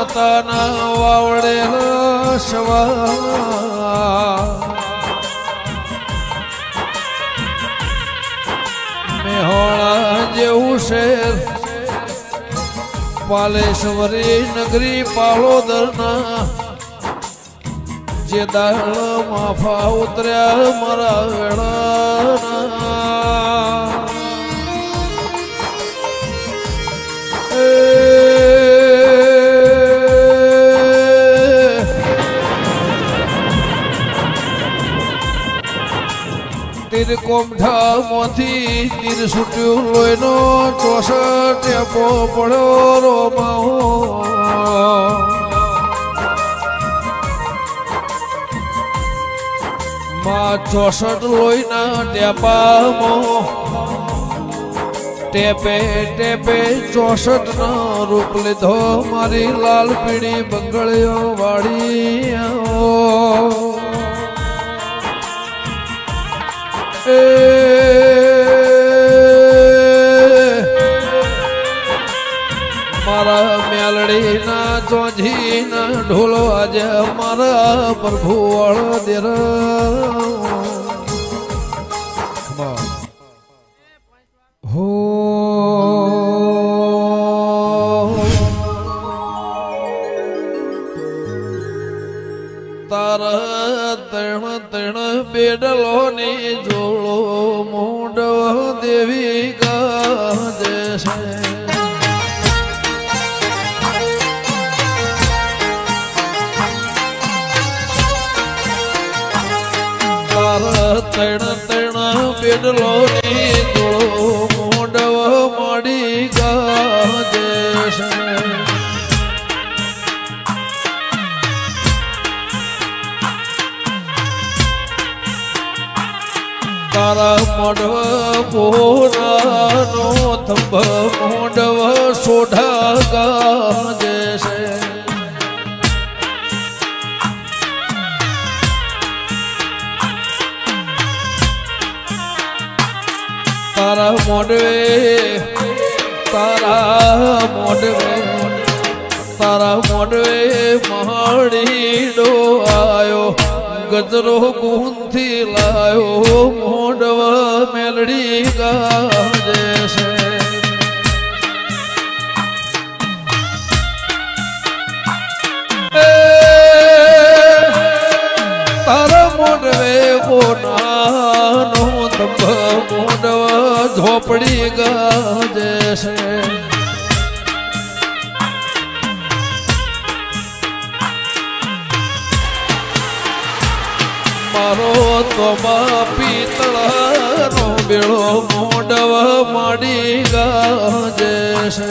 માતાના વાવડે સવા મેહોણા જેવું શેર પાલેશ્વરી નગરી પાલોદરના જે દાળ માફા ઉતર્યા મારા વેળાના તીર કોમઠા મોથી તીર છૂટ્યું લોહીનો 64 ટેપો પડ્યો રોમાઓ માં 64 લોહીના ટેપામાં ટેપે ટેપે 64 નો રૂપ લીધો મારી લાલ પીળી બંગળીઓ વાળી મારા મેલડીના ચોંધીના ઢોલો આજે મારા પ્રભુ વાળો દેર હો તારા તણ બેડલો ની જોડો મોઢવ દેવી ગાજે છે તારા તણ બેડલો ની જોડો મોઢવ માડી ગાજે છે તારા મોઢવ પોરાનો થંભ મોઢવ સોઢા ગાજે છે તારા મોઢવે મહાડીડો આયો ગજરો ગુંથી લાયો મોઢવ મેલડી ગાજે છે તારા મોઢવે કોનાનો તંબ મોઢવ ઝોપડી ગાજે છે મારો તો પિતળનો બેળો મોઢવ માડી ગાજે છે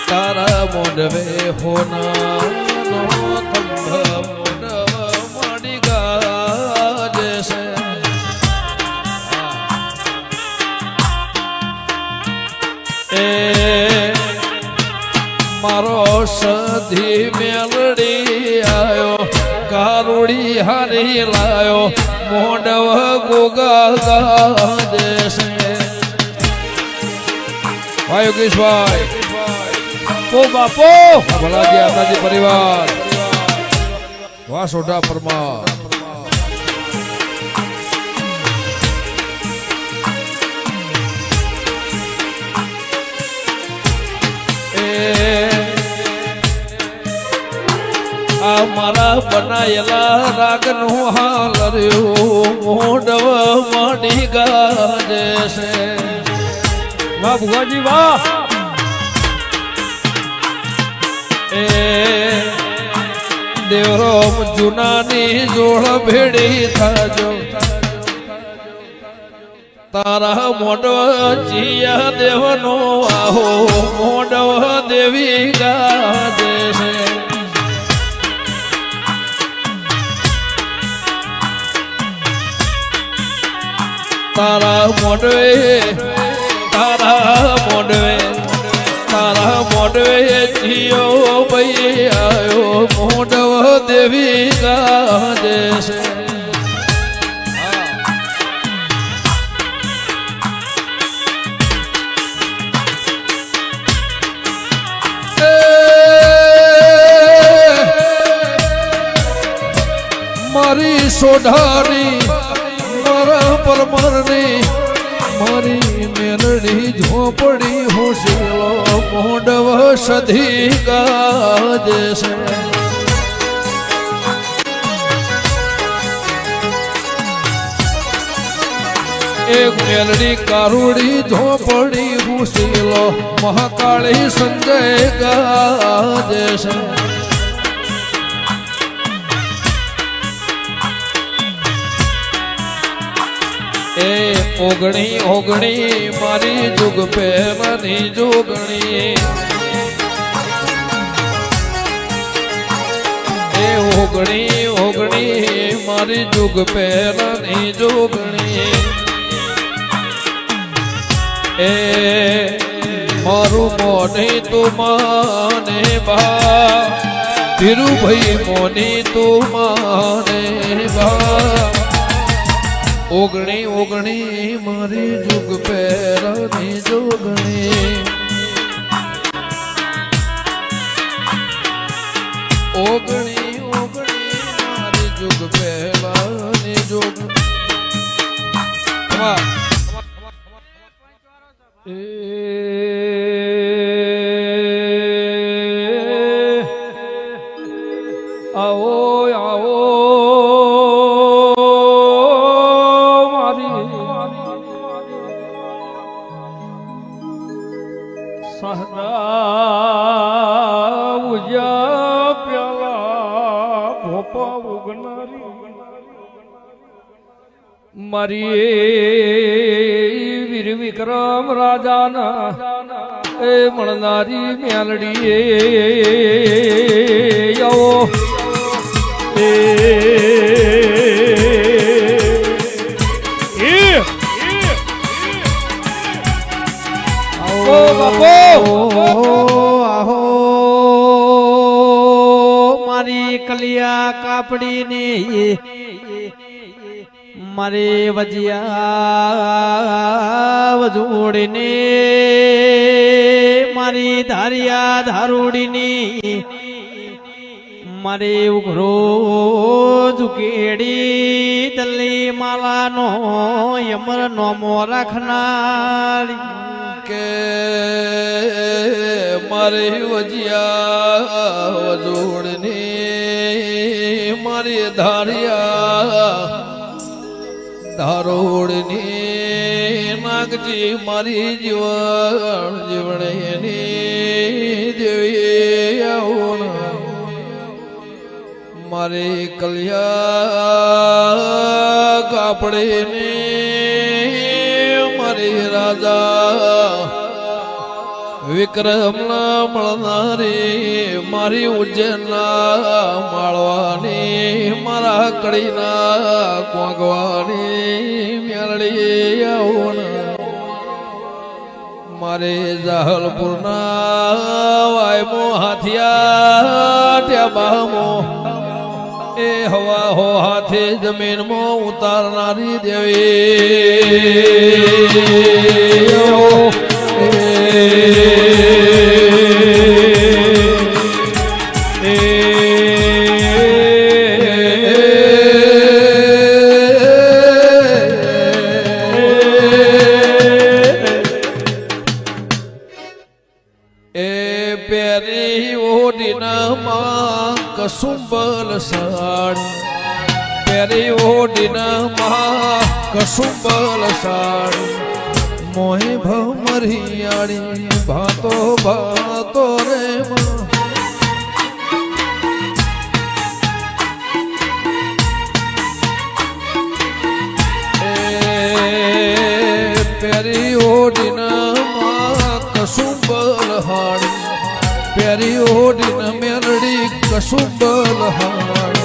તારા મોઢવે હોનાનો થંભ મોઢવ માડી ગાજે છે મારો સધી મેલડી આયો કારુડી હારી લાયો મોઢવ ગોગા ગાજે છે ભાઈ યોગેશભાઈ ઓ બાપો ભલાજી આતાજી પરિવાર વાહ સોઢા પરમાર મારા બનાયેલા રાગનું હાલ રહ્યું મોઢવ માડી ગાજે છે વાહ ભુવાજી વાહ એ દેવરોમ જુનાની જોડ ભેડી થાજો તારા મોઢવ જીયા દેવનો આહો મોઢવ દેવી ગાજે છે તારા મોઢવે જીયો ભાઈ આયો મોઢવ દેવી ગાજે છે સોઢાની મારા પરમારની મારી મેલડી ઝોપડી હોશીલો મોડવ સધી ગાજે છે એક મેલડી કારુડી ઝોપડી હોશીલો મહાકાળી સંજય ગાજે છે એ ઓગણી ઓગણી મારી જુગ પહેલાની જોગણી એ ઓગણી ઓગણી મારી જુગ પહેલાની જોગણી એ મારું મોની તું માને બા ધીરુભાઈ મોની તું માને બા ઓગણી ઓગણી મારી જુગ પહેરાની જોગણી ઓગણી ઓગણી મારી જુગ પહેલાની જોગણી આવો આવો મારી વીર વિક્રમ રાજાના એ મળનારી મેલડી આવો મારી કલિયા કાપડી ને મારે વજિયા વજોડીને મારી ધારિયા ધારોડીની મારે ઉઘરો ઝુકેડી દલ્લી માલાનો યમર નોમો રાખનારી કે મારી વજિયા વજોડીની મારી ધારિયા ધારોડની નાગજી મારી જીવન જીવણની દેવી આવું મારી કલ્યા કાપડીને મારી રાજા વિક્રમના મળનારી મારી ઉજ્જૈનના માળવાની મારા કડીના કોંગવાની મેલડી આવું મારે જાહલપુરના વાયમો હાથિયા ટ્યાબામો એ હવા હો હાથે જમીનમાં ઉતારનારી દેવી કસુંબલ સાડી પેરી ઓડીના કસુંબલ સાડી મોહે ભમરિયાળી ભાતો ભાતો રે પેરી ઓડીના કસુંબલ હાડી પેરી ઓડીના મેલડી કસુંબલ હાડી